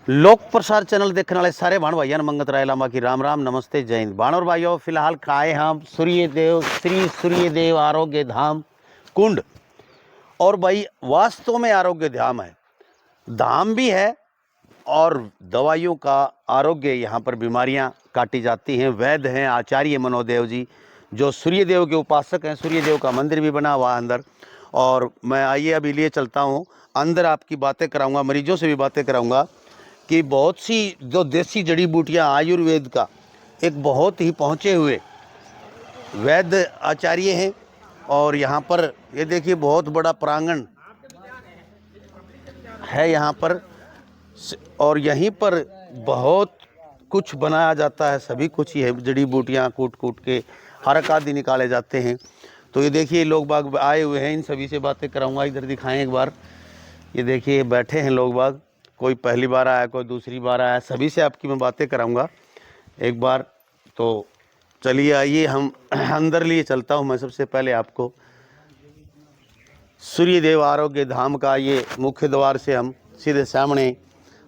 लोक प्रसार चैनल देखने वाले सारे भाण भाइयों ने मंगत राय लामा की राम राम नमस्ते जय हिंद। भाण और भाइयों, फिलहाल खाए हम सूर्यदेव श्री सूर्यदेव आरोग्य धाम कुंड। और भाई वास्तव में आरोग्य धाम है, धाम भी है और दवाइयों का आरोग्य। यहाँ पर बीमारियाँ काटी जाती हैं। वैद्य हैं आचार्य मनोदेव जी, जो सूर्यदेव के उपासक हैं। सूर्यदेव का मंदिर भी बना हुआ है अंदर। और मैं आइए अभी लिए चलता हूँ अंदर, आपकी बातें कराऊंगा, मरीजों से भी बातें कराऊंगा कि बहुत सी जो देसी जड़ी बूटियाँ आयुर्वेद का एक बहुत ही पहुँचे हुए वैद्य आचार्य हैं। और यहाँ पर ये देखिए बहुत बड़ा प्रांगण है यहाँ पर, और यहीं पर बहुत कुछ बनाया जाता है। सभी कुछ ही है, जड़ी बूटियाँ कूट कूट के हरक आदि निकाले जाते हैं। तो ये देखिए लोग बाग आए हुए हैं, इन सभी से बातें कराऊंगा। इधर दिखाएं एक बार, ये देखिए बैठे हैं लोग बाग, कोई पहली बार आया, कोई दूसरी बार आया, सभी से आपकी मैं बातें कराऊंगा एक बार। तो चलिए आइए हम अंदर लिए चलता हूं। मैं सबसे पहले आपको सूर्यदेव आरोग्य धाम का ये मुख्य द्वार से हम सीधे सामने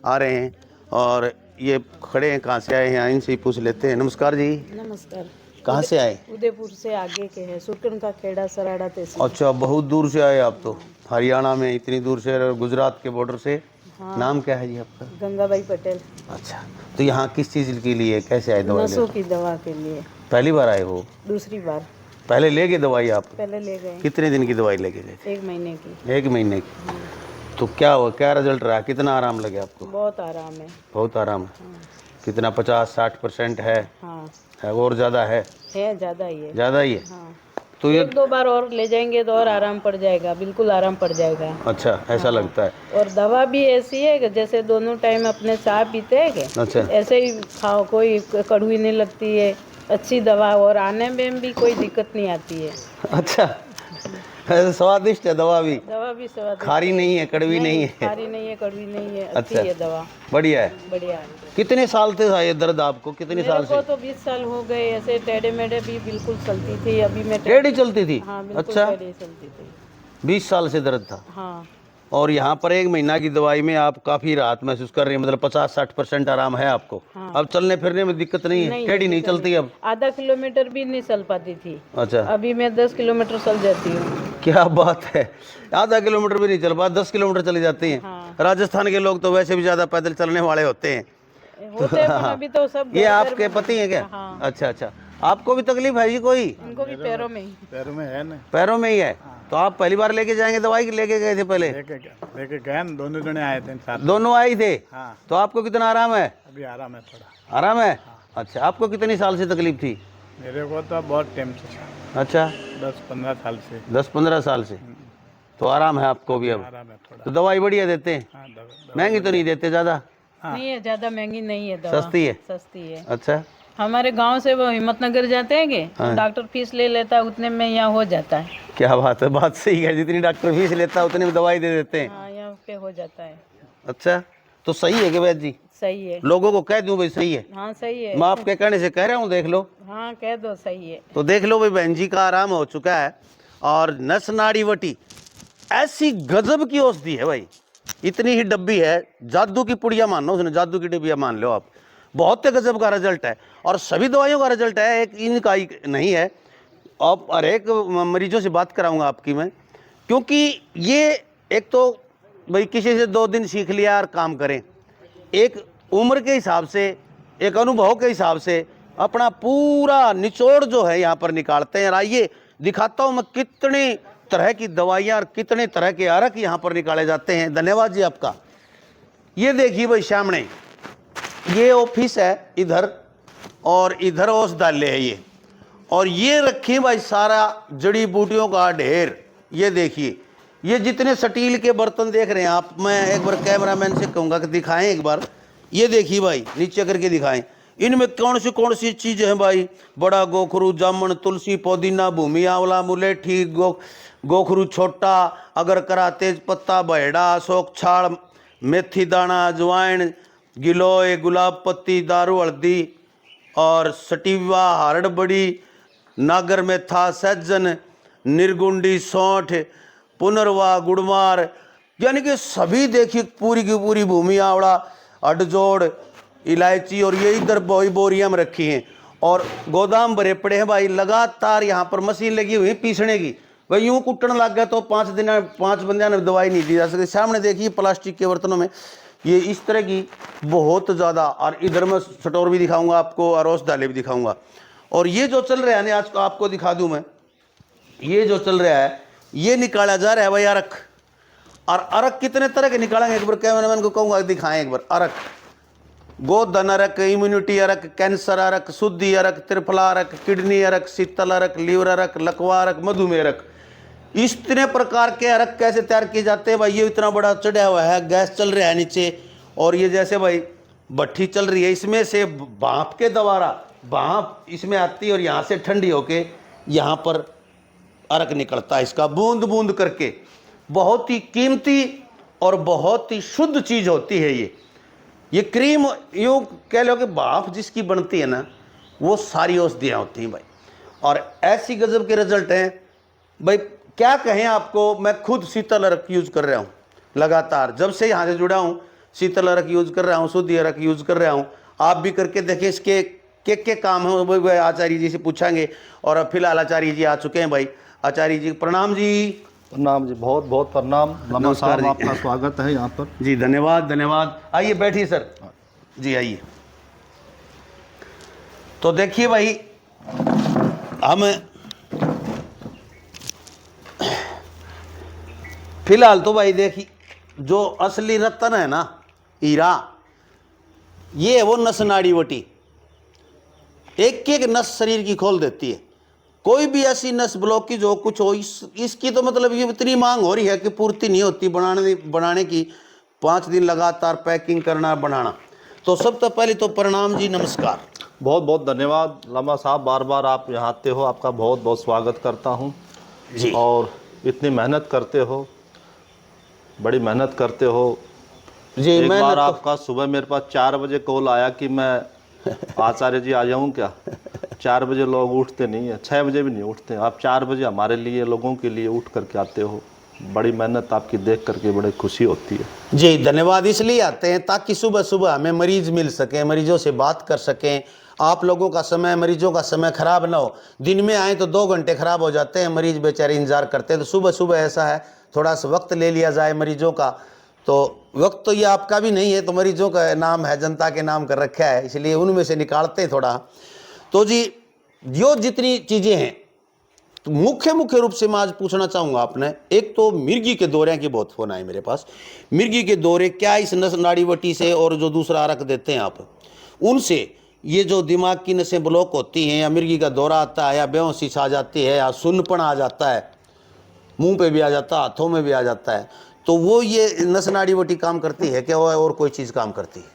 आ रहे हैं। और ये खड़े हैं, कहाँ से आए हैं इनसे ही पूछ लेते हैं। नमस्कार जी। नमस्कार। कहाँ से आए? उदयपुर से आगे के है, सुरकन का खेड़ा सराड़ा तहसील। अच्छा, बहुत दूर से आए आप तो, हरियाणा में इतनी दूर से, गुजरात के बॉर्डर से। हाँ। नाम क्या है जी आपका? गंगाबाई पटेल। अच्छा, तो यहाँ किस चीज़ के लिए, कैसे आए दवाई नसों लेने? की दवा के लिए। पहली बार आए हो? दूसरी बार। पहले ले गए दवाई आप? पहले ले गए। कितने दिन की दवाई लेके गए? 1 महीने की। 1 महीने की। तो क्या हुआ, क्या रिजल्ट रहा, कितना आराम लगे आपको? बहुत आराम है। बहुत आराम है। कितना, 50-60% है? हाँ है और ज़्यादा है? ज़्यादा ही है। ज़्यादा ही है। हाँ, तो ये 1-2 बार और ले जाएंगे तो और आराम पड़ जाएगा, बिल्कुल आराम पड़ जाएगा। अच्छा, ऐसा लगता है। और दवा भी ऐसी है कि जैसे दोनों टाइम अपने चाय पीते हैं कि अच्छा ऐसे ही खाओ, कोई कड़वी नहीं लगती है, अच्छी दवा। और आने में भी कोई दिक्कत नहीं आती है। अच्छा, ऐसे स्वादिष्ट है दवा भी? दवा भी स्वादिष्ट खारी नहीं है, कड़वी नहीं है? खारी नहीं है, कड़वी नहीं है, अच्छी अच्छा, है दवा, बढ़िया है। बढ़िया है। कितने साल से था ये दर्द आपको, कितने साल मेरे को से? तो 20 साल हो गए। ऐसे टेढ़े मेढ़े भी बिल्कुल चलती थी, अभी मैं टेढ़ी चलती थी? हाँ बिल्कुल अच्छा, टेढ़ी चलती थी। 20 साल से दर्द था। हाँ और यहाँ पर 1 महीना की दवाई में आप काफ़ी राहत महसूस कर रहे हैं, मतलब 50-60% आराम है आपको। हाँ। अब चलने फिरने में दिक्कत नहीं है? टेढ़ी नहीं चलती अब? आधा किलोमीटर भी नहीं चल पाती थी, अच्छा, अभी मैं 10 किलोमीटर चल जाती हूँ। क्या बात है, आधा किलोमीटर भी नहीं चल पा, 10 किलोमीटर चली जाती हैं। हाँ। राजस्थान के लोग तो वैसे भी ज़्यादा पैदल चलने वाले होते हैं। होते हैं, पर अभी तो सब ये घर घर आपके में- पति हैं क्या? हाँ। अच्छा अच्छा, आपको भी तकलीफ है जी कोई? उनको भी पैरों में ही। पैरों में है ना। पैरों में ही है? तो आप पहली बार लेके जाएंगे दवाई, लेके गए थे पहले? लेके गए ना, दोनों जने आए थे साथ। दोनों आए थे? हाँ, तो आपको कितना आराम है? अभी आराम है थोड़ा। आराम है। अच्छा, आपको कितनी साल से तकलीफ थी? मेरे को तो बहुत टाइम से, अच्छा, 10-15 साल से 10-15 साल से। तो आराम है आपको भी अब? आराम है थोड़ा। तो दवाई बढ़िया देते हैं? हाँ, दवा महंगी तो नहीं देते ज़्यादा? नहीं है, ज्यादा महंगी नहीं है दवा, सस्ती है? सस्ती है। अच्छा, हमारे गांव से वो हिम्मतनगर जाते हैं कि हाँ। डॉक्टर फीस ले लेता है, उतने में यहाँ हो जाता है। क्या बात है, बात सही है। जितनी डॉक्टर फीस लेता है उतनी में दवाई दे देते हैं। हाँ, यहाँ पे हो जाता है। अच्छा, तो सही है कि वैद्य जी? सही है। लोगों को कह दूं भाई सही है? हाँ सही है। मैं आपके कहने से कह रहा हूँ, देख लो। हाँ कह दो, सही है। तो देख लो भाई, बहन जी का आराम हो चुका है। और नस नाड़ी वटी ऐसी गजब की औषधि है भाई, इतनी ही डब्बी है, जादू की पुड़िया मान लो उसने, जादू की डिब्बिया मान लो आप। बहुत गजब का रिजल्ट है, और सभी दवाइयों का रिजल्ट है, एक इनका ही नहीं है। अब हर एक मरीजों से बात कराऊंगा आपकी मैं, क्योंकि ये एक तो भाई किसी से 2 दिन सीख लिया और काम करें, एक उम्र के हिसाब से, एक अनुभव के हिसाब से अपना पूरा निचोड़ जो है यहाँ पर निकालते हैं। और आइए दिखाता हूँ मैं कितने तरह की दवाइयाँ और कितने तरह के अर्क यहाँ पर निकाले जाते हैं। धन्यवाद जी आपका। ये देखिए भाई सामने, ये ऑफिस है इधर, और इधर औषधालय है ये, और ये रखी भाई सारा जड़ी बूटियों का ढेर। ये देखिए, ये जितने स्टील के बर्तन देख रहे हैं आप, मैं एक बार कैमरामैन से कहूँगा कि दिखाएं एक बार। ये देखिए भाई, नीचे करके दिखाएं, इनमें कौन सी चीज़ है भाई? बड़ा गोखरू, जामुन, तुलसी, पुदीना, भूमि आंवला, मुलेठी, गोखरू छोटा, अगर करा, तेज पत्ता, बहेड़ा, अशोक छाल, मेथी दाना, अजवाइन, गिलोय, गुलाब पत्ती, दारू हल्दी, और सटीवा, हरड़ बड़ी, नागर मेथा, सहजन, निर्गुंडी, सौंठ, पुनर्वा, गुड़मार, यानी कि सभी देखिए पूरी की पूरी भूमि आवड़ा, अडजोड़, इलायची, और ये इधर बोरियां में रखी हैं और गोदाम भरे पड़े हैं भाई। लगातार यहाँ पर मशीन लगी हुई है पीसने की भाई। यूं कुटन लग गया तो 5 बंदियां ने दवाई नहीं दी जा सकती। सामने देखिए प्लास्टिक के बर्तनों में ये इस तरह की बहुत ज़्यादा। और इधर मैं स्टोर भी दिखाऊंगा आपको और औषधालय भी दिखाऊंगा। और ये जो चल रहा है ना, आज आपको दिखा दूं मैं, ये जो चल रहा है ये निकाला जा रहा है भाई अरक। और अरक कितने तरह के निकालेंगे एक बार कैमरामैन को कहूँगा दिखाएं एक बार। अरक, गोधन अरक, इम्यूनिटी अरक, कैंसर अरक, शुद्धि अरक, त्रिफला अरक, किडनी अरक, शीतल अरक, लीवर अरक, लकवा अरक, मधुमेह अरक। इतने प्रकार के अरक कैसे तैयार किए जाते हैं भाई। ये इतना बड़ा चढ़ा हुआ है, गैस चल रहा है नीचे, और ये जैसे भाई भट्ठी चल रही है, इसमें से भाप के द्वारा भाप इसमें आती है और यहाँ से ठंडी होके यहाँ पर अरक निकलता है। इसका बूंद बूंद करके बहुत ही कीमती और बहुत ही शुद्ध चीज़ होती है ये क्रीम। यूँ कह लो कि भाप जिसकी बनती है ना, वो सारी औषधियाँ होती हैं भाई। और ऐसी गजब के रिजल्ट हैं भाई, क्या कहें आपको। मैं खुद शीतल अरक यूज़ कर रहा हूँ लगातार, जब से यहाँ से जुड़ा हूँ शीतल अरक यूज़ कर रहा हूँ, शुद्धि अरक यूज़ कर रहा हूँ। आप भी करके देखें इसके के काम है वो आचार्य जी से पूछांगे। और फिलहाल आचार्य जी आ चुके हैं भाई। आचार्य जी प्रणाम जी। प्रणाम जी, बहुत बहुत प्रणाम। लम्बा साहब आपका स्वागत है यहाँ पर जी। धन्यवाद धन्यवाद। आइए बैठिए सर जी, आइए। तो देखिए भाई, हम फिलहाल तो भाई देखिए जो असली रत्न है ना, हीरा, ये है वो नस नाड़ी वटी। एक एक नस शरीर की खोल देती है। कोई भी ऐसी नस ब्लॉक की जो कुछ हो, इसकी तो मतलब ये इतनी मांग हो रही है कि पूर्ति नहीं होती बनाने की। 5 दिन लगातार पैकिंग करना, बनाना। तो सबसे पहले तो प्रणाम जी, नमस्कार। बहुत बहुत धन्यवाद लम्बा साहब, बार बार आप यहाँ आते हो, आपका बहुत बहुत स्वागत करता हूँ जी। और इतनी मेहनत करते हो, बड़ी मेहनत करते हो जी। एक मैं बार आपका सुबह मेरे पास 4 बजे कॉल आया कि मैं आचार्य जी आ जाऊँ क्या। 4 बजे लोग उठते नहीं है, 6 बजे भी नहीं उठते। आप 4 बजे हमारे लिए, लोगों के लिए उठ करके आते हो। बड़ी मेहनत आपकी देख करके बड़ी खुशी होती है जी। धन्यवाद। इसलिए आते हैं ताकि सुबह सुबह हमें मरीज मिल सकें, मरीजों से बात कर सकें। आप लोगों का समय, मरीजों का समय खराब ना हो। दिन में आए तो 2 घंटे खराब हो जाते हैं, मरीज बेचारे इंतजार करते हैं। तो सुबह सुबह ऐसा है थोड़ा सा वक्त ले लिया जाए मरीजों का। तो वक्त तो ये आपका भी नहीं है, तो मरीजों का नाम है, जनता के नाम कर रखा है, इसलिए उनमें से निकालते हैं थोड़ा। तो जी, जो जितनी चीज़ें हैं तो मुख्य रूप से मैं आज पूछना चाहूँगा आपने। एक तो मिर्गी के दौरे की बहुत फोन आए मेरे पास। मिर्गी के दौरे क्या इस नस नाड़ी वटी से, और जो दूसरा अरक देते हैं आप उनसे, ये जो दिमाग की नसें ब्लॉक होती हैं, या मिर्गी का दौरा आता है, या बेहोशी आ जाती है, या सुन्नपन आ जाता है, मुंह पे भी आ जाता है, हाथों में भी आ जाता है, तो वो ये नस नाड़ी वटी काम करती है क्या, और कोई चीज़ काम करती है?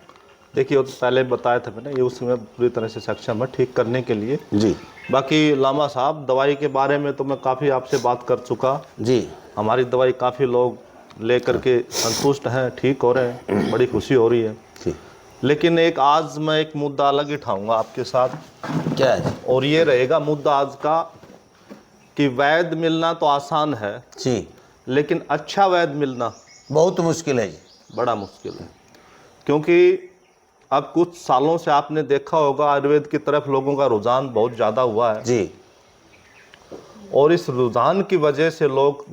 देखिए, वो तो पहले बताया था मैंने, ये उसमें पूरी तरह से सक्षम है ठीक करने के लिए जी। बाकी लामा साहब, दवाई के बारे में तो मैं काफ़ी आपसे बात कर चुका जी। हमारी दवाई काफ़ी लोग ले करके संतुष्ट हैं, ठीक हो रहे हैं, बड़ी खुशी हो रही है जी। लेकिन आज मैं एक मुद्दा अलग उठाऊंगा आपके साथ। क्या है? और ये रहेगा मुद्दा आज का कि वैद्य मिलना तो आसान है जी, लेकिन अच्छा वैद्य मिलना बहुत मुश्किल है जी। बड़ा मुश्किल है। क्योंकि अब कुछ सालों से आपने देखा होगा आयुर्वेद की तरफ लोगों का रुझान बहुत ज़्यादा हुआ है जी। और इस रुझान की वजह से लोग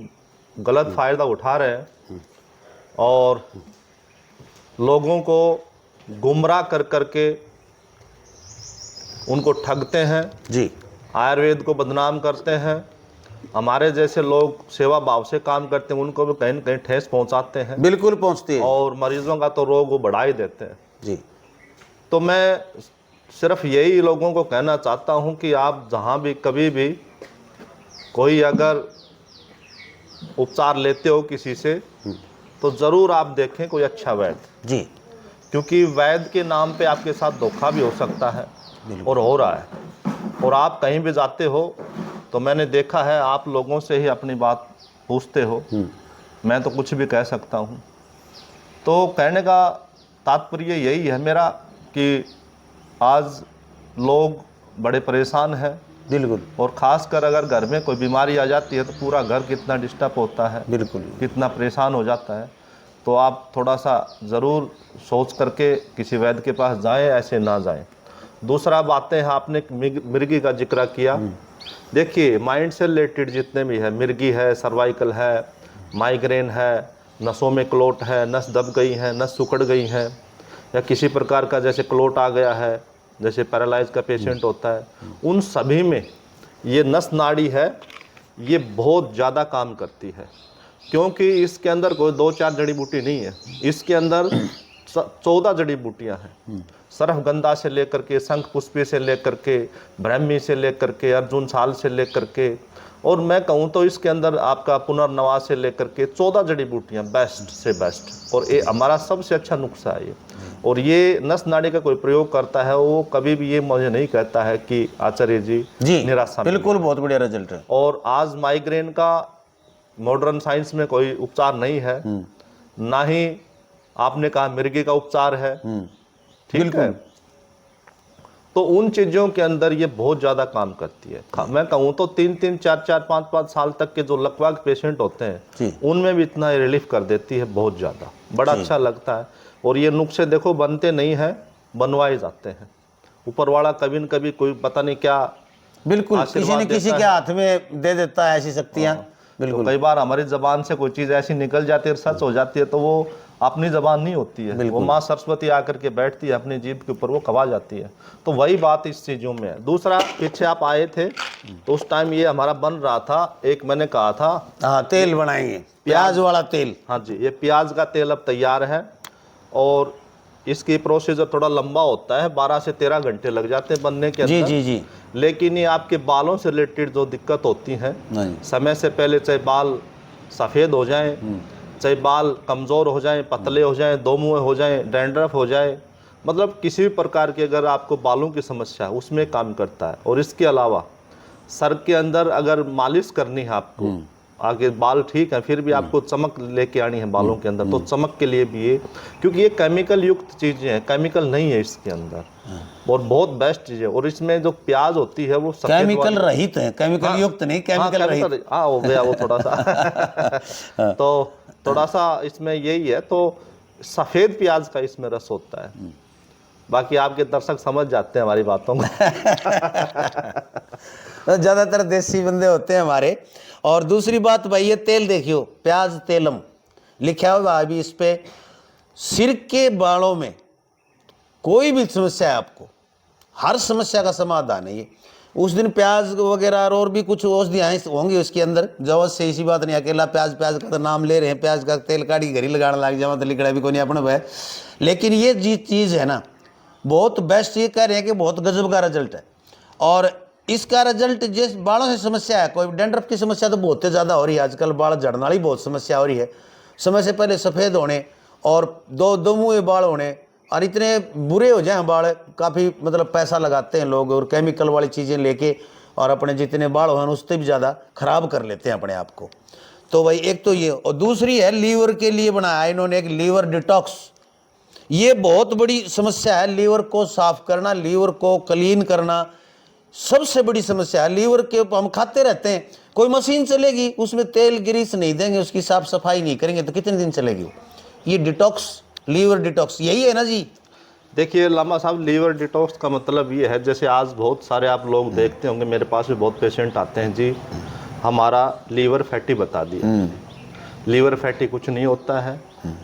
गलत फ़ायदा उठा रहे हैं और लोगों को गुमराह कर करके उनको ठगते हैं जी। आयुर्वेद को बदनाम करते हैं। हमारे जैसे लोग सेवा भाव से काम करते हैं उनको भी कहीं न कहीं ठेस पहुंचाते हैं, बिल्कुल पहुंचती है। और मरीजों का तो रोग वो बढ़ा ही देते हैं जी। तो मैं सिर्फ यही लोगों को कहना चाहता हूं कि आप जहां भी कभी भी कोई अगर उपचार लेते हो किसी से तो ज़रूर आप देखें कोई अच्छा वैद्य जी। क्योंकि वैद्य के नाम पे आपके साथ धोखा भी हो सकता है और हो रहा है। और आप कहीं भी जाते हो तो मैंने देखा है आप लोगों से ही अपनी बात पूछते हो, मैं तो कुछ भी कह सकता हूँ। तो कहने का तात्पर्य यही है मेरा कि आज लोग बड़े परेशान हैं बिल्कुल। और ख़ासकर अगर घर में कोई बीमारी आ जाती है तो पूरा घर कितना डिस्टर्ब होता है, बिल्कुल। कितना परेशान हो जाता है। तो आप थोड़ा सा ज़रूर सोच करके किसी वैद्य के पास जाएं, ऐसे ना जाएं। दूसरा बातें हैं, आपने मिर्गी का जिक्र किया। देखिए माइंड से रिलेटेड जितने भी है, मिर्गी है, सर्वाइकल है, माइग्रेन है, नसों में क्लोट है, नस दब गई है, नस सिकुड़ गई है, या किसी प्रकार का जैसे क्लोट आ गया है, जैसे पैरालाइज का पेशेंट होता है, उन सभी में ये नस नाड़ी है, ये बहुत ज़्यादा काम करती है। क्योंकि इसके अंदर कोई 2-4 जड़ी बूटी नहीं है, इसके अंदर 14 जड़ी बूटियाँ हैं। सरफगंधा से लेकर के, शंख पुष्पी से लेकर के, ब्रह्मी से लेकर के, अर्जुन साल से लेकर के, और मैं कहूँ तो इसके अंदर आपका पुनर्नवा से लेकर के 14 जड़ी बूटियाँ बेस्ट से बेस्ट। और ये हमारा सबसे अच्छा नुस्खा है ये। और ये नस नाड़ी का कोई प्रयोग करता है वो कभी भी ये मुझे नहीं कहता है कि आचार्य जी निराशा, बिल्कुल बहुत बढ़िया रिजल्ट है। और आज माइग्रेन का मॉडर्न साइंस में कोई उपचार नहीं है, ना ही आपने कहा मिर्गी का उपचार है, ठीक है। तो उन चीज़ों के अंदर ये बहुत ज़्यादा काम करती है। मैं कहूँ तो 3-3, 4-4, 5-5 साल तक के जो लकवा पेशेंट होते हैं उनमें भी इतना रिलीफ कर देती है, बहुत ज़्यादा, बड़ा अच्छा लगता है। और ये नुस्खे देखो बनते नहीं हैं, बनवाए जाते हैं। ऊपर वाला कभी न कभी कोई पता नहीं क्या, बिल्कुल किसी न किसी के हाथ में दे देता है ऐसी शक्तियाँ। बिल्कुल तो कई बार हमारी जबान से कोई चीज़ ऐसी निकल जाती है, सच हो जाती है, तो वो अपनी जबान नहीं होती है, वो माँ सरस्वती आकर के बैठती है अपनी जीभ के ऊपर, वो कवा जाती है। तो वही बात इस चीज़ों में है। दूसरा, पीछे आप आए थे तो उस टाइम ये हमारा बन रहा था, एक मैंने कहा था हाँ तेल बनाएंगे, प्याज वाला तेल। हाँ जी, ये प्याज का तेल अब तैयार है, और इसकी प्रोसीजर थोड़ा लंबा होता है, 12 से 13 घंटे लग जाते हैं बनने के अंदर। जी जी। लेकिन ये आपके बालों से रिलेटेड जो दिक्कत होती है, समय से पहले चाहे बाल सफ़ेद हो जाएं, चाहे बाल कमज़ोर हो जाएं, पतले हो जाएं, दो मुँह हो जाएं, डैंड्रफ हो जाए, मतलब किसी भी प्रकार की अगर आपको बालों की समस्या है उसमें काम करता है। और इसके अलावा सर के अंदर अगर मालिश करनी है आपको, आगे बाल ठीक है फिर भी आपको चमक लेके आनी है बालों के अंदर, तो चमक के लिए भी ये, क्योंकि ये केमिकल युक्त चीज़ें हैं, केमिकल नहीं है इसके अंदर, और बहुत बेस्ट चीज़ है। और इसमें जो प्याज होती है वो केमिकल रहित है, केमिकल युक्त नहीं, केमिकल रहित। हाँ हो गया वो थोड़ा सा तो थोड़ा सा इसमें यही है। तो सफ़ेद प्याज का इसमें रस होता है, बाकी आपके दर्शक समझ जाते हैं हमारी बातों को तो ज़्यादातर देसी बंदे होते हैं हमारे। और दूसरी बात भाई, ये तेल देखियो, प्याज तेलम लिखा हुआ अभी इस पे। सिर के बालों में कोई भी समस्या है आपको, हर समस्या का समाधान है ये। उस दिन प्याज वगैरह और भी कुछ औषधियाँ होंगी उसके अंदर, जवत से इसी बात नहीं, अकेला प्याज का तो नाम ले रहे हैं, प्याज का तेल काढ़ी घरी लगाने लग जाए तो लिखड़ा भी कोई नहीं अपने भाई। लेकिन ये चीज़ है ना बहुत बेस्ट, ये कह रहे हैं कि बहुत गजब का रिजल्ट है। और इसका रिजल्ट जिस बालों से समस्या है, कोई डैंड्रफ की समस्या तो बहुत ज़्यादा हो रही है आजकल, बाल झड़ने वाली बहुत समस्या हो रही है, समय से पहले सफ़ेद होने और दो मुँह बाल होने, और इतने बुरे हो जाए बाल, काफ़ी मतलब पैसा लगाते हैं लोग और केमिकल वाली चीज़ें लेके, और अपने जितने बाल हो उससे भी ज़्यादा ख़राब कर लेते हैं अपने आप को। तो भाई एक तो ये, और दूसरी है लीवर के लिए बनाया इन्होंने एक लीवर डिटॉक्स। ये बहुत बड़ी समस्या है, लीवर को साफ करना, लीवर को क्लीन करना सबसे बड़ी समस्या है। लीवर के हम खाते रहते हैं, कोई मशीन चलेगी उसमें तेल ग्रीस नहीं देंगे, उसकी साफ सफाई नहीं करेंगे तो कितने दिन चलेगी? ये डिटॉक्स, लीवर डिटॉक्स यही है ना जी। देखिए लामा साहब, लीवर डिटॉक्स का मतलब ये है, जैसे आज बहुत सारे आप लोग देखते होंगे, मेरे पास भी बहुत पेशेंट आते हैं जी, हमारा लीवर फैटी बता दिया। लीवर फैटी कुछ नहीं होता है,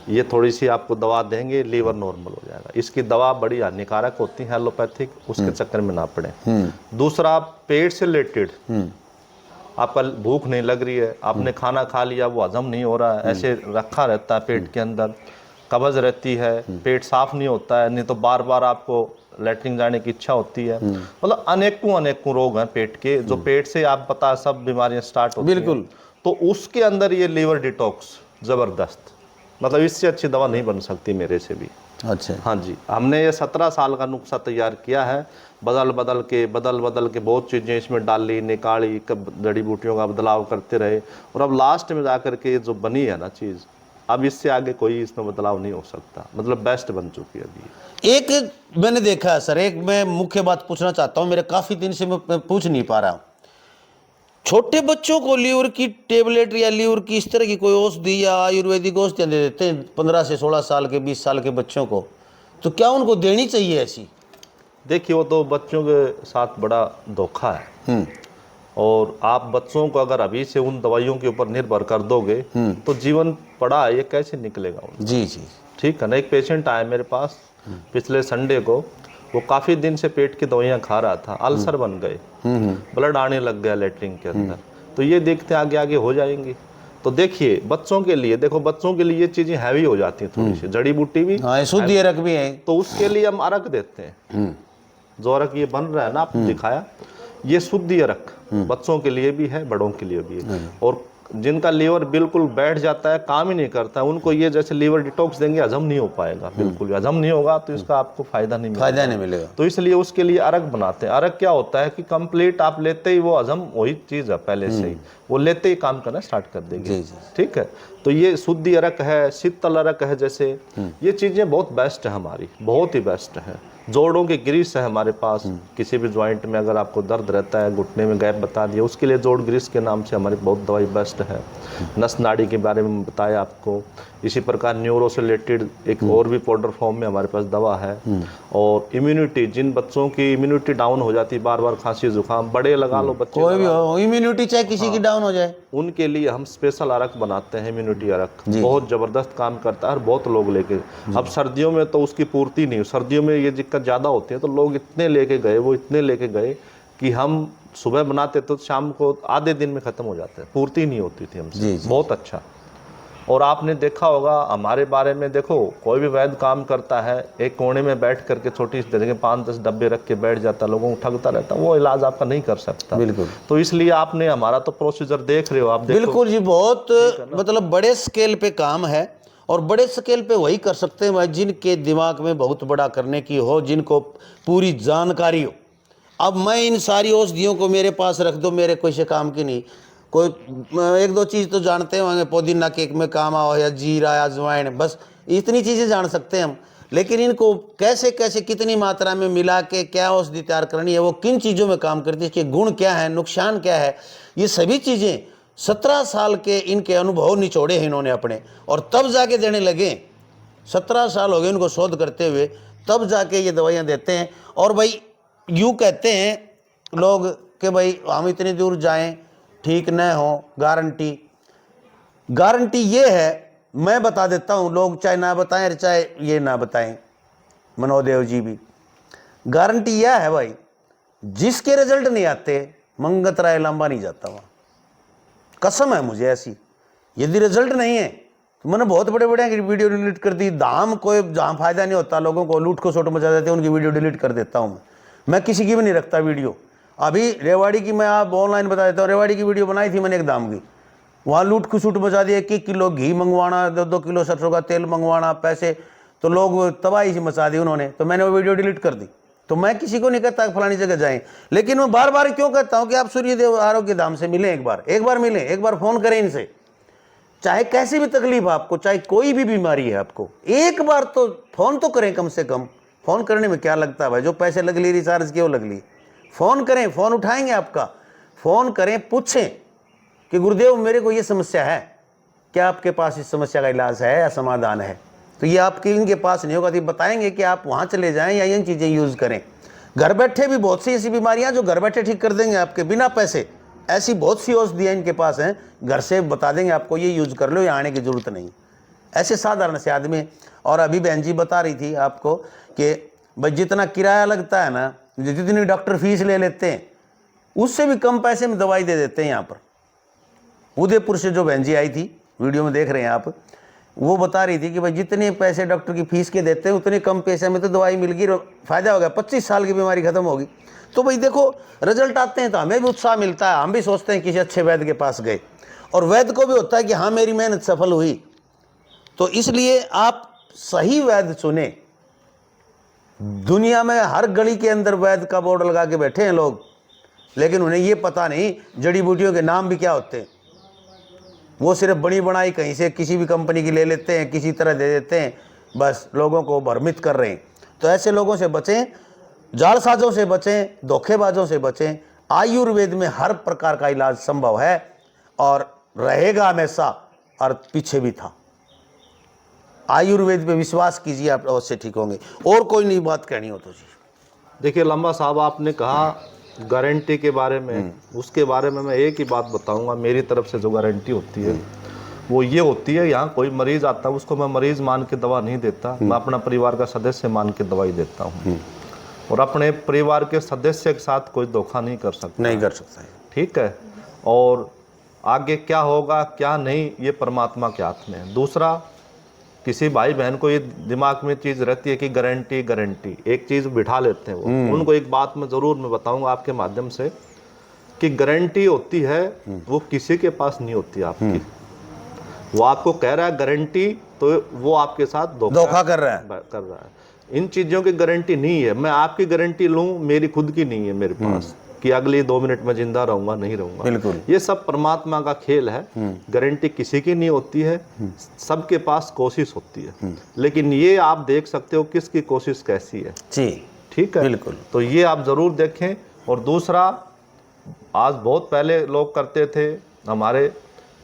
ये थोड़ी सी आपको दवा देंगे, लीवर नॉर्मल हो जाएगा। इसकी दवा बड़ी हानिकारक होती है एलोपैथिक, उसके चक्कर में ना पड़े। दूसरा, पेट से रिलेटेड, आपका भूख नहीं लग रही है, आपने खाना खा लिया वो हजम नहीं हो रहा है, ऐसे रखा रहता है पेट के अंदर, कब्ज रहती है, पेट साफ नहीं होता है, नहीं तो बार बार आपको लैट्रिन जाने की इच्छा होती है, मतलब अनेकों रोग हैं पेट के, जो पेट से आप पता है सब बीमारियां स्टार्ट होती हैं। बिल्कुल। तो उसके अंदर ये लीवर डिटॉक्स जबरदस्त, मतलब इससे अच्छी दवा नहीं बन सकती मेरे से भी। अच्छा। हाँ जी, हमने ये 17 साल का नुस्खा तैयार किया है, बदल बदल के बहुत चीज़ें इसमें डाली, निकाली, जड़ी बूटियों का बदलाव करते रहे, और अब लास्ट में जाकर के जो बनी है ना चीज़, अब इससे आगे कोई इसमें बदलाव नहीं हो सकता, मतलब बेस्ट बन चुकी है अभी। एक मैंने देखा है सर, एक मैं मुख्य बात पूछना चाहता हूँ, मेरे काफ़ी दिन से मैं पूछ नहीं पा रहा हूँ। छोटे बच्चों को लीवर की टेबलेट या लीवर की इस तरह की कोई औषधि या आयुर्वेदिक औषधियाँ दे देते हैं 15 से 16 साल के 20 साल के बच्चों को, तो क्या उनको देनी चाहिए ऐसी? देखिए वो तो बच्चों के साथ बड़ा धोखा है। और आप बच्चों को अगर अभी से उन दवाइयों के ऊपर निर्भर कर दोगे तो जीवन पड़ा है, ये कैसे निकलेगा उनका? जी जी। ठीक है ना। एक पेशेंट आया मेरे पास पिछले संडे को, वो काफ़ी दिन से पेट की दवाइयाँ खा रहा था, अल्सर बन गए, ब्लड आने लग गया लेटरिन के अंदर। तो ये देखते आगे आगे हो जाएंगी। तो देखिए बच्चों के लिए, देखो बच्चों के लिए ये चीज़ें हैवी हो जाती हैं थोड़ी सी, जड़ी बूटी भी, हाँ शुद्ध अरक भी है, तो उसके लिए हम अरक देते हैं। जो अरक ये बन रहा है ना, आपने दिखाया, ये शुद्ध अरक बच्चों के लिए भी है, बड़ों के लिए भी है। और जिनका लीवर बिल्कुल बैठ जाता है, काम ही नहीं करता, उनको ये जैसे लीवर डिटॉक्स देंगे, हजम नहीं हो पाएगा, बिल्कुल हजम नहीं होगा, तो इसका आपको फायदा नहीं मिलेगा। तो इसलिए उसके लिए अरक बनाते हैं। अरक क्या होता है कि कंप्लीट आप लेते ही वो हजम, वही चीज़ है पहले से ही, वो लेते ही काम करना स्टार्ट कर देंगे। ठीक है। तो ये शुद्ध अरक है, शीतल अरक है, जैसे ये चीज़ें बहुत बेस्ट है हमारी, बहुत ही बेस्ट है। जोड़ों की ग्रीस है हमारे पास, किसी भी ज्वाइंट में अगर आपको दर्द रहता है, घुटने में गैप बता दिया, उसके लिए जोड़ ग्रीस के नाम से हमारी बहुत दवाई बेस्ट है। नस नाड़ी के बारे में बताया आपको। इसी प्रकार न्यूरो से रिलेटेड एक और भी पाउडर फॉर्म में हमारे पास दवा है। और इम्यूनिटी, जिन बच्चों की इम्यूनिटी डाउन हो जाती है, बार बार खांसी जुकाम, बड़े लगा लो, बच्चे कोई भी हो, इम्यूनिटी चाहे किसी की डाउन हो जाए, उनके लिए हम स्पेशल अरक बनाते हैं। इम्यूनिटी अरक बहुत ज़बरदस्त काम करता है और बहुत लोग लेके, अब सर्दियों में तो उसकी पूर्ति नहीं, सर्दियों में ये दिक्कत ज़्यादा होती है, तो लोग इतने लेके गए, वो इतने लेके गए कि हम सुबह बनाते तो शाम को आधे दिन में ख़त्म हो जाते हैं, पूर्ति नहीं होती थी हमसे। बहुत अच्छा। और आपने देखा होगा हमारे बारे में, देखो कोई भी वैद्य काम करता है, एक कोने में बैठ करके छोटी जगह 5-10 डब्बे रख के बैठ जाता, लोगों को ठगता रहता, वो इलाज आपका नहीं कर सकता। बिल्कुल। तो इसलिए आपने हमारा तो प्रोसीजर देख रहे हो आप, बिल्कुल जी, बहुत मतलब बड़े स्केल पे काम है, और बड़े स्केल पे वही कर सकते हैं जिनके दिमाग में बहुत बड़ा करने की हो, जिनको पूरी जानकारी हो। अब मैं इन सारी औषधियों को मेरे पास रख दो, मेरे कोई से काम की नहीं, कोई 1-2 चीज़ तो जानते होंगे, पुदीना केक में काम आओ, या जीरा या अजवाइन, बस इतनी चीज़ें जान सकते हैं हम। लेकिन इनको कैसे कैसे कितनी मात्रा में मिला के क्या औषधि तैयार करनी है, वो किन चीज़ों में काम करती है, इसके गुण क्या है, नुकसान क्या है, ये सभी चीज़ें 17 साल के इनके अनुभव निचोड़े हैं इन्होंने अपने, और तब जाके देने लगे। 17 साल हो गए इनको शोध करते हुए, तब जाके ये दवाइयाँ देते हैं। और भाई यूँ कहते हैं लोग कि भाई हम इतनी दूर जाएं, ठीक न हो, गारंटी ये है, मैं बता देता हूँ, लोग चाहे ना बताएं और चाहे ये ना बताएं, मनोदेव जी भी, गारंटी यह है भाई, जिसके रिजल्ट नहीं आते मंगत राय लांबा नहीं जाता वहाँ, कसम है मुझे ऐसी। यदि रिजल्ट नहीं है तो मैंने बहुत बड़े बड़े वीडियो डिलीट कर दी, दाम कोई जहाँ फायदा नहीं होता, लोगों को लूट को सोट मचा देते हैं, उनकी वीडियो डिलीट कर देता हूँ मैं किसी की भी नहीं रखता वीडियो। अभी रेवाड़ी की मैं आप ऑनलाइन बता देता हूँ, रेवाड़ी की वीडियो बनाई थी मैंने एक दाम की, वहाँ लूट खसूट मचा दिया, 1 किलो घी मंगवाना, 2 किलो सरसों का तेल मंगवाना, पैसे, तो लोग तबाही से मचा दी उन्होंने, तो मैंने वो वीडियो डिलीट कर दी। तो मैं किसी को नहीं कहता फलानी जगह जाएं, लेकिन मैं बार बार क्यों कहता हूँ कि आप सूर्यदेव आरोग्य धाम से मिलें, एक बार मिलें, एक बार फ़ोन करें इनसे, चाहे कैसी भी तकलीफ आपको, चाहे कोई भी बीमारी है आपको, एक बार तो फ़ोन तो करें कम से कम। फ़ोन करने में क्या लगता है भाई, जो पैसे लग ली रिचार्ज क्यों लग ली, फ़ोन करें, फ़ोन उठाएंगे आपका, फ़ोन करें, पूछें कि गुरुदेव मेरे को ये समस्या है, क्या आपके पास इस समस्या का इलाज है या समाधान है। तो ये आपके इनके पास नहीं होगा, तो बताएंगे कि आप वहाँ चले जाएं या ये चीज़ें यूज़ करें। घर बैठे भी बहुत सी ऐसी बीमारियाँ जो घर बैठे ठीक कर देंगे आपके बिना पैसे, ऐसी बहुत सी औषधियाँ इनके पास हैं, घर से बता देंगे आपको ये यूज़ कर लो, यहाँ आने की ज़रूरत नहीं। ऐसे साधारण से आदमी। और अभी बहन जी बता रही थी आपको कि भाई जितना किराया लगता है ना, जितनी डॉक्टर फीस ले लेते हैं, उससे भी कम पैसे में दवाई दे देते हैं यहाँ पर। उदयपुर से जो बहन जी आई थी, वीडियो में देख रहे हैं आप, वो बता रही थी कि भाई जितने पैसे डॉक्टर की फीस के देते हैं उतने कम पैसे में तो दवाई मिल गई, फ़ायदा हो गया, 25 साल की बीमारी खत्म होगी। तो भाई देखो रिजल्ट आते हैं तो हमें भी उत्साह मिलता है, हम भी सोचते हैं किसी अच्छे वैद्य के पास गए, और वैद्य को भी होता है कि हाँ मेरी मेहनत सफल हुई। तो इसलिए आप सही वैद्य चुने। दुनिया में हर गली के अंदर वैद्य का बोर्ड लगा के बैठे हैं लोग, लेकिन उन्हें ये पता नहीं जड़ी बूटियों के नाम भी क्या होते हैं। वो सिर्फ बनी बनाई कहीं से किसी भी कंपनी की ले लेते हैं, किसी तरह दे देते हैं, बस लोगों को भ्रमित कर रहे हैं। तो ऐसे लोगों से बचें, जालसाजों से बचें, धोखेबाजों से बचें। आयुर्वेद में हर प्रकार का इलाज संभव है और रहेगा हमेशा, और पीछे भी था। आयुर्वेद पे विश्वास कीजिए, आप अवश्य ठीक होंगे। और कोई नई बात कहनी हो तो जी। देखिए लंबा साहब, आपने कहा गारंटी के बारे में, उसके बारे में मैं एक ही बात बताऊंगा। मेरी तरफ से जो गारंटी होती है वो ये होती है, यहाँ कोई मरीज आता है उसको मैं मरीज मान के दवा नहीं देता, मैं अपना परिवार का सदस्य मान के दवाई देता हूँ। और अपने परिवार के सदस्य के साथ कोई धोखा नहीं कर सकता, नहीं कर सकता है। ठीक है। और आगे क्या होगा क्या नहीं, ये परमात्मा के हाथ में है। दूसरा, किसी भाई बहन को ये दिमाग में चीज़ रहती है कि गारंटी गारंटी, एक चीज़ बिठा लेते हैं वो। उनको एक बात में ज़रूर मैं बताऊंगा आपके माध्यम से कि गारंटी होती है वो किसी के पास नहीं होती आपकी। वो आपको कह रहा है गारंटी, तो वो आपके साथ धोखा कर रहा है। इन चीज़ों की गारंटी नहीं है। मैं आपकी गारंटी लूँ, मेरी खुद की नहीं है मेरे पास कि अगले 2 मिनट में जिंदा रहूंगा नहीं रहूंगा। बिल्कुल, ये सब परमात्मा का खेल है। गारंटी किसी की नहीं होती है, सबके पास कोशिश होती है। लेकिन ये आप देख सकते हो किसकी कोशिश कैसी है जी। ठीक है, बिल्कुल। तो ये आप जरूर देखें। और दूसरा, आज बहुत पहले लोग करते थे हमारे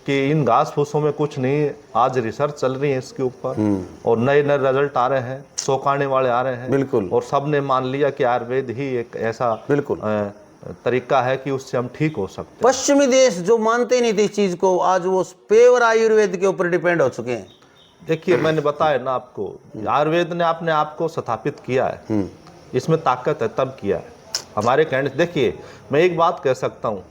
कि इन घास फूसों में कुछ नहीं है, आज रिसर्च चल रही है इसके ऊपर और नए नए रिजल्ट आ रहे हैं, चौंकाने वाले आ रहे हैं। बिल्कुल। और सबने मान लिया कि आयुर्वेद ही एक ऐसा बिल्कुल तरीका है कि उससे हम ठीक हो सकते हैं। पश्चिमी देश जो मानते ही नहीं थे इस चीज को, आज वो पेवर आयुर्वेद के ऊपर डिपेंड हो चुके हैं। देखिए मैंने बताया ना आपको, आयुर्वेद ने अपने आप को स्थापित किया है, इसमें ताकत है तब किया है। हमारे कहने, देखिए मैं एक बात कह सकता हूँ,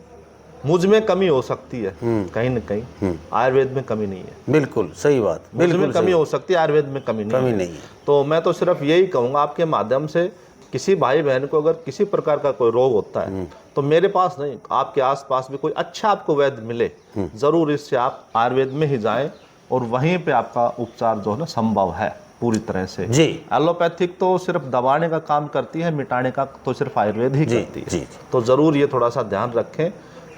मुझ में कमी हो सकती है कहीं न कहीं, आयुर्वेद में कमी नहीं है। बिल्कुल सही बात, मुझ में कमी हो सकती है, आयुर्वेद में कमी नहीं है। तो मैं तो सिर्फ यही कहूँगा आपके माध्यम से, किसी भाई बहन को अगर किसी प्रकार का कोई रोग होता है तो मेरे पास नहीं, आपके आसपास भी कोई अच्छा आपको वैद्य मिले, जरूर इससे आप आयुर्वेद में ही जाएं और वहीं पे आपका उपचार जो है ना संभव है पूरी तरह से जी। एलोपैथिक तो सिर्फ दबाने का काम करती है, मिटाने का तो सिर्फ आयुर्वेद ही करती है। जी। तो जरूर ये थोड़ा सा ध्यान रखें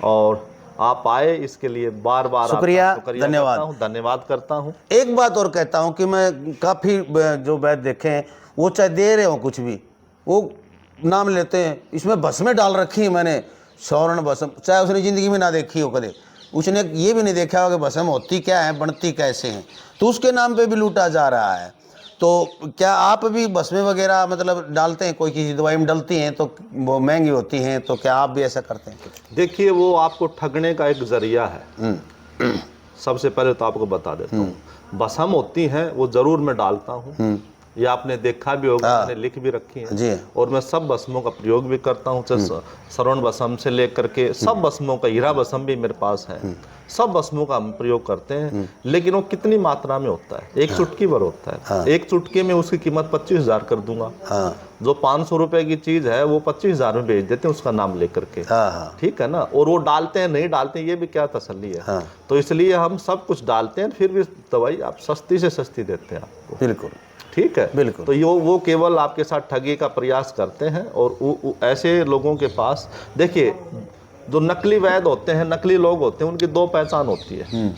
और आप आए, इसके लिए बार बार शुक्रिया, धन्यवाद करता हूँ। एक बात और कहता हूँ कि मैं काफ़ी जो वैद्य देखे हैं, वो चाहे दे रहे हो कुछ भी, वो नाम लेते हैं, इसमें भस्में डाल रखी है मैंने, स्वर्ण भस्म, चाहे उसने ज़िंदगी में ना देखी हो कदे, उसने ये भी नहीं देखा हो कि भस्म होती क्या है, बनती कैसे हैं, तो उसके नाम पे भी लूटा जा रहा है। तो क्या आप भी भस्में वगैरह मतलब डालते हैं, कोई किसी दवाई में डलती हैं तो वो महंगी होती हैं, तो क्या आप भी ऐसा करते हैं? देखिए वो आपको ठगने का एक जरिया है। सबसे पहले तो आपको बता देता हूँ, भस्म होती हैं वो जरूर मैं डालता हूँ, ये आपने देखा भी होगा, मैंने लिख भी रखी है जी। और मैं सब भस्मों का प्रयोग भी करता हूँ, श्रवण भस्म से लेकर के सब भस्मों का, हीरा भस्म भी मेरे पास है, सब भस्मों का हम प्रयोग करते हैं। लेकिन वो कितनी मात्रा में होता है, एक चुटकी भर होता है। एक चुटकी में उसकी कीमत 25,000 कर दूंगा। जो 500 रुपए की चीज है वो 25,000 में बेच देते हैं उसका नाम लेकर के। ठीक है ना, और वो डालते हैं नहीं डालते हैं ये भी क्या तसल्ली है। तो इसलिए हम सब कुछ डालते हैं, फिर भी दवाई आप सस्ती से सस्ती देते हैं आपको। बिल्कुल ठीक है, बिल्कुल। तो वो केवल आपके साथ ठगी का प्रयास करते हैं। और ऐसे लोगों के पास देखिए, जो नकली वैद्य होते हैं, नकली लोग होते हैं, उनकी 2 पहचान होती है।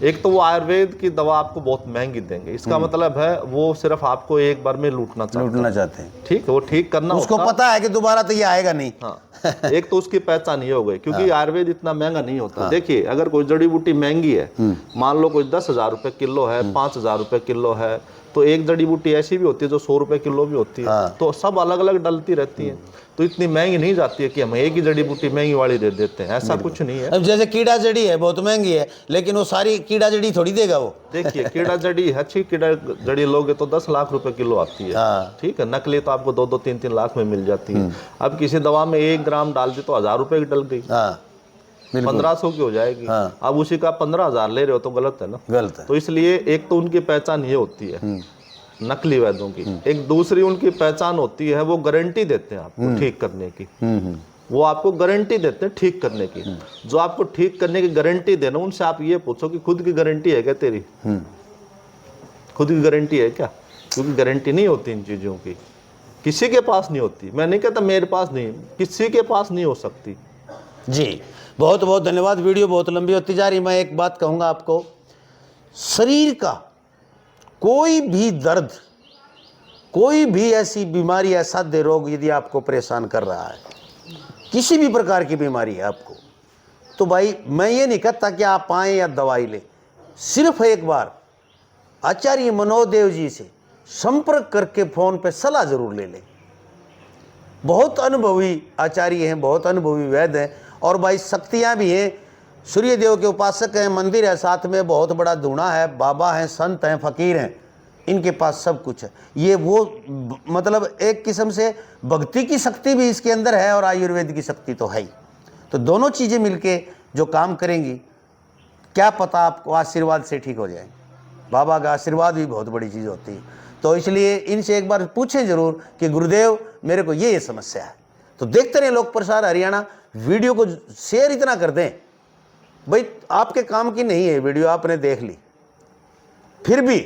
एक तो वो आयुर्वेद की दवा आपको बहुत महंगी देंगे, इसका मतलब है वो सिर्फ आपको एक बार में लूटना चाहते हैं। ठीक है, वो ठीक करना उसको पता है कि दोबारा तो ये आएगा नहीं। हाँ, एक तो उसकी पहचान ये हो गई, क्योंकि आयुर्वेद इतना महंगा नहीं होता। देखिए अगर कोई जड़ी बूटी महंगी है, मान लो कोई 10,000 रुपए किलो है, 5,000 रुपए किलो है, तो एक जड़ी बूटी ऐसी भी होती है जो 100 रुपए किलो भी होती है। तो सब अलग अलग डलती रहती है, तो इतनी महंगी नहीं जाती है कि हम एक ही जड़ी बूटी महंगी वाली दे देते हैं, ऐसा कुछ नहीं है। अब जैसे कीड़ा जड़ी है, बहुत महंगी है, लेकिन वो सारी कीड़ा जड़ी थोड़ी देगा वो। देखिए कीड़ा जड़ी, अच्छी कीड़ा जड़ी लोगे तो 10 लाख रुपए किलो आती है। ठीक है, नकली तो आपको 2-2, 3-3 लाख में मिल जाती है। अब किसी दवा में 1 ग्राम डाल दी तो 1,000 रुपए की डल गई, 1500 की हो जाएगी। अब उसी का 15,000 ले रहे हो तो गलत है ना, गलत है। तो इसलिए एक तो उनकी पहचान ये होती है नकली वैद्यों की, एक दूसरी उनकी पहचान होती है वो गारंटी देते हैं आपको ठीक करने की। वो आपको गारंटी देते हैं ठीक करने की। जो आपको ठीक करने की गारंटी देना, उनसे आप ये पूछो कि खुद की गारंटी है क्या तेरी, खुद की गारंटी है क्या? क्योंकि गारंटी नहीं होती इन चीजों की, किसी के पास नहीं होती। मैं नहीं कहता मेरे पास नहीं, किसी के पास नहीं हो सकती। जी बहुत बहुत धन्यवाद। वीडियो बहुत लंबी होती जा रही। मैं एक बात कहूँगा आपको, शरीर का कोई भी दर्द, कोई भी ऐसी बीमारी, असाध्य रोग यदि आपको परेशान कर रहा है, किसी भी प्रकार की बीमारी है आपको, तो भाई मैं ये नहीं कहता कि आप आएँ या दवाई लें, सिर्फ एक बार आचार्य मनोदेव जी से संपर्क करके फ़ोन पे सलाह ज़रूर ले लें। बहुत अनुभवी आचार्य हैं, बहुत अनुभवी वैद्य हैं, और भाई शक्तियाँ भी हैं। सूर्यदेव के उपासक हैं, मंदिर है साथ में, बहुत बड़ा धूना है, बाबा हैं, संत हैं, फ़कीर हैं, इनके पास सब कुछ है। ये वो मतलब एक किस्म से भक्ति की शक्ति भी इसके अंदर है और आयुर्वेद की शक्ति तो है ही। तो दोनों चीज़ें मिलके जो काम करेंगी, क्या पता आपको आशीर्वाद से ठीक हो जाए। बाबा का आशीर्वाद भी बहुत बड़ी चीज़ होती है। तो इसलिए इनसे एक बार पूछें ज़रूर कि गुरुदेव मेरे को ये समस्या है। तो देखते रहें लोक प्रसार हरियाणा, वीडियो को शेयर इतना कर दें भाई, आपके काम की नहीं है वीडियो, आपने देख ली, फिर भी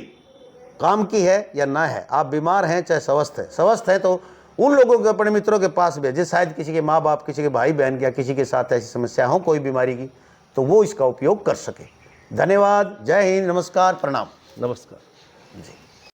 काम की है या ना है। आप बीमार हैं चाहे स्वस्थ हैं तो उन लोगों के, अपने मित्रों के पास भेजें। शायद किसी के माँ बाप, किसी के भाई बहन या किसी के साथ ऐसी समस्या हो कोई बीमारी की, तो वो इसका उपयोग कर सके। धन्यवाद। जय हिंद, नमस्कार, प्रणाम। नमस्कार जी।